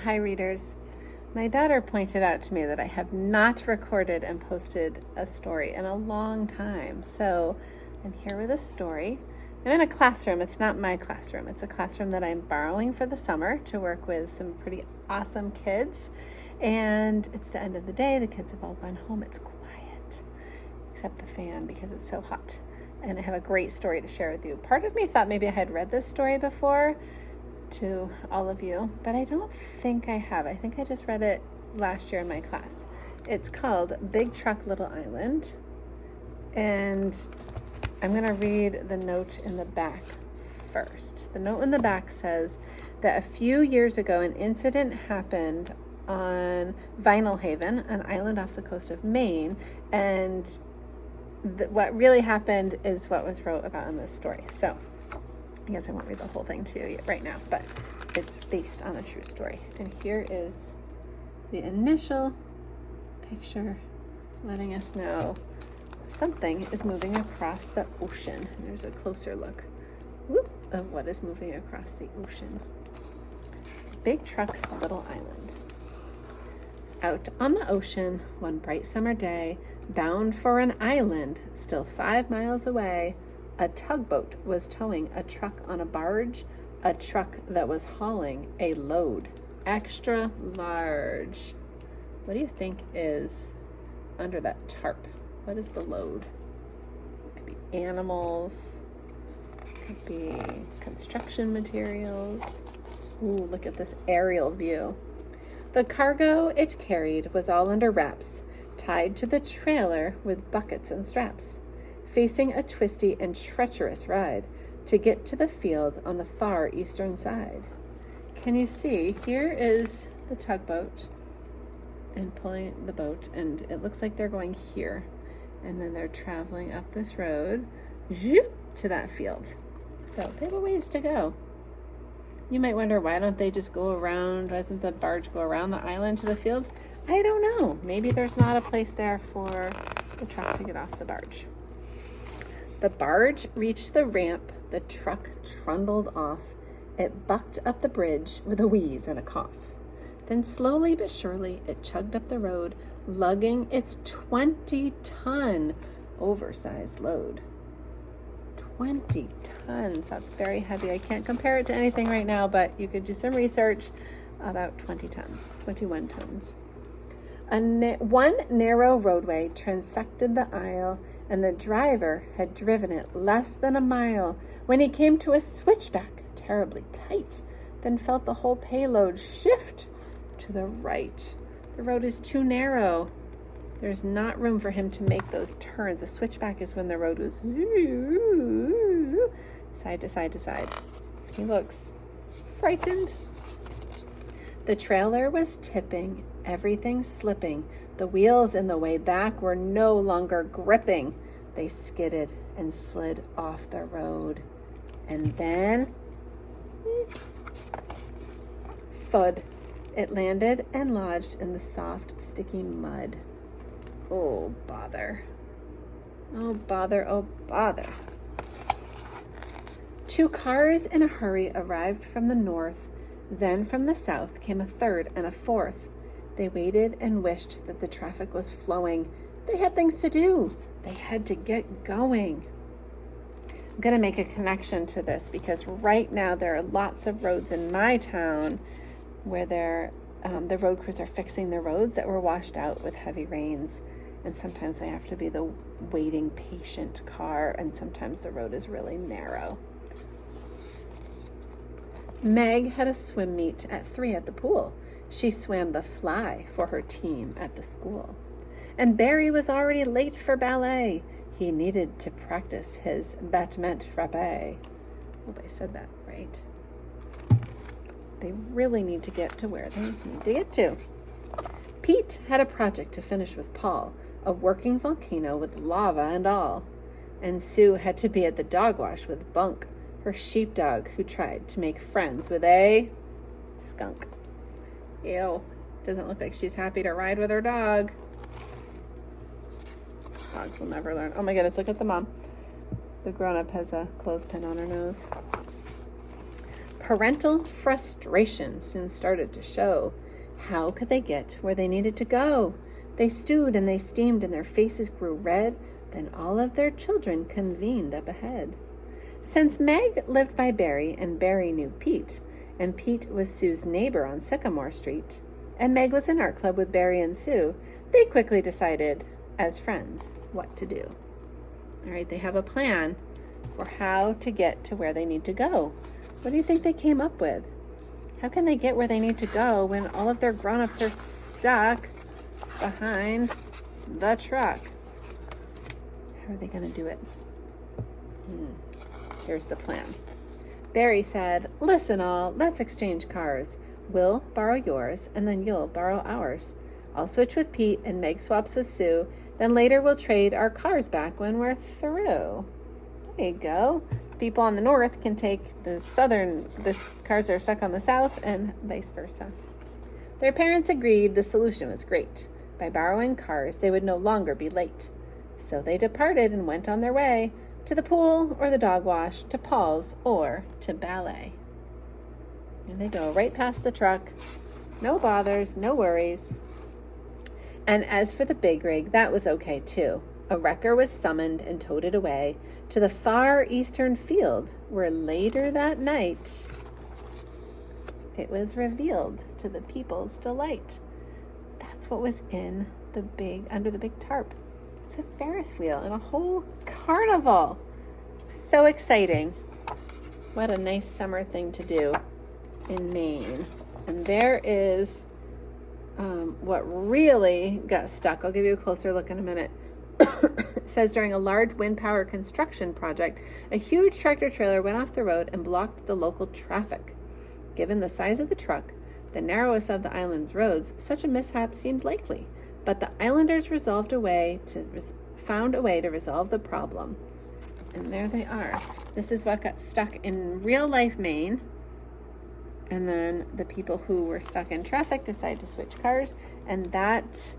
Hi, readers. My daughter pointed out to me that I have not recorded and posted a story in a long time. So I'm here with a story. I'm in a classroom. It's not my classroom. It's a classroom that I'm borrowing for the summer to work with some pretty awesome kids. And it's the end of the day. The kids have all gone home. It's quiet, except the fan because it's so hot. And I have a great story to share with you. Part of me thought maybe I had read this story before to all of you, but I don't think I have. I think I just read it last year in my class. It's called Big Truck, Little Island, and I'm going to read the note in the back first. The note in the back says that a few years ago an incident happened on Vinyl Haven, an island off the coast of Maine, and what really happened is what was wrote about in this story. So I guess I won't read the whole thing to you right now, but it's based on a true story. And here is the initial picture letting us know something is moving across the ocean. And there's a closer look of what is moving across the ocean. Big Truck, Little Island. Out on the ocean, one bright summer day, bound for an island still 5 miles away, a tugboat was towing a truck on a barge, a truck that was hauling a load, extra large. What do you think is under that tarp? What is the load? It could be animals, it could be construction materials. Ooh, look at this aerial view. The cargo it carried was all under wraps, tied to the trailer with buckets and straps, facing a twisty and treacherous ride to get to the field on the far eastern side. Can you see? Here is the tugboat and pulling the boat, and it looks like they're going here. And then they're traveling up this road to that field. So they have a ways to go. You might wonder, why don't they just go around? Why doesn't the barge go around the island to the field? I don't know. Maybe there's not a place there for the truck to get off the barge. The barge reached the ramp. The truck trundled off. It bucked up the bridge with a wheeze and a cough. Then slowly but surely, it chugged up the road, lugging its 20-ton oversized load. 20 tons. That's very heavy. I can't compare it to anything right now, but you could do some research about 20 tons, 21 tons. One narrow roadway transected the aisle, and the driver had driven it less than a mile when he came to a switchback terribly tight, then felt the whole payload shift to the right. The road is too narrow. There's not room for him to make those turns. A switchback is when the road goes side to side to side. He looks frightened. The trailer was tipping, everything slipping. The wheels in the way back were no longer gripping. They skidded and slid off the road. And then, thud, it landed and lodged in the soft, sticky mud. Oh, bother. Oh, bother, oh, bother. 2 cars in a hurry arrived from the north. Then from the south came a third and a fourth. They waited and wished that the traffic was flowing. They had things to do. They had to get going. I'm going to make a connection to this because right now there are lots of roads in my town where the road crews are fixing the roads that were washed out with heavy rains. And sometimes I have to be the waiting, patient car, and sometimes the road is really narrow. Meg had a swim meet at 3 at the pool. She swam the fly for her team at the school. And Barry was already late for ballet. He needed to practice his battement frappe. I hope I said that right. They really need to get to where they need to get to. Pete had a project to finish with Paul, a working volcano with lava and all. And Sue had to be at the dog wash with Bunk, her sheepdog who tried to make friends with a skunk. Ew, doesn't look like she's happy to ride with her dog. Dogs will never learn. Oh my goodness, look at the mom. The grown-up has a clothespin on her nose. parental frustration soon started to show. How could they get where they needed to go? They stewed and they steamed and their faces grew red. Then all of their children convened up ahead. Since Meg lived by Barry and Barry knew Pete, and Pete was Sue's neighbor on Sycamore Street, and Meg was in art club with Barry and Sue, they quickly decided, as friends, what to do. All right, they have a plan for how to get to where they need to go. What do you think they came up with? How can they get where they need to go when all of their grown-ups are stuck behind the truck? How are they going to do it? Here's the plan. Barry said, "Listen all, let's exchange cars. We'll borrow yours, and then you'll borrow ours. I'll switch with Pete, and Meg swaps with Sue. Then later we'll trade our cars back when we're through." There you go. People on the north can take the cars that are stuck on the south, and vice versa. Their parents agreed the solution was great. By borrowing cars, they would no longer be late. So they departed and went on their way, to the pool or the dog wash, to Paul's or to ballet. And they go right past the truck. No bothers, no worries. And as for the big rig, that was okay too. A wrecker was summoned and towed it away to the far eastern field, where later that night it was revealed to the people's delight. That's what was under the big tarp. It's a Ferris wheel and a whole carnival. So exciting. What a nice summer thing to do in Maine. And there is what really got stuck. I'll give you a closer look in a minute. It says during a large wind power construction project, a huge tractor trailer went off the road and blocked the local traffic. Given the size of the truck, the narrowest of the island's roads, such a mishap seemed likely. But the islanders found a way to resolve the problem. And there they are. This is what got stuck in real life Maine. And then the people who were stuck in traffic decided to switch cars. And that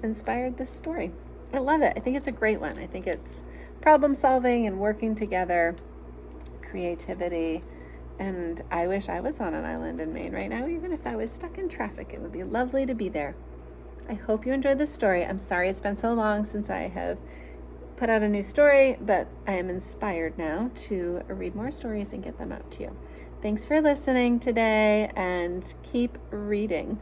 inspired this story. I love it. I think it's a great one. I think it's problem solving and working together, creativity. And I wish I was on an island in Maine right now. Even if I was stuck in traffic, it would be lovely to be there. I hope you enjoyed this story. I'm sorry it's been so long since I have put out a new story, but I am inspired now to read more stories and get them out to you. Thanks for listening today, and keep reading.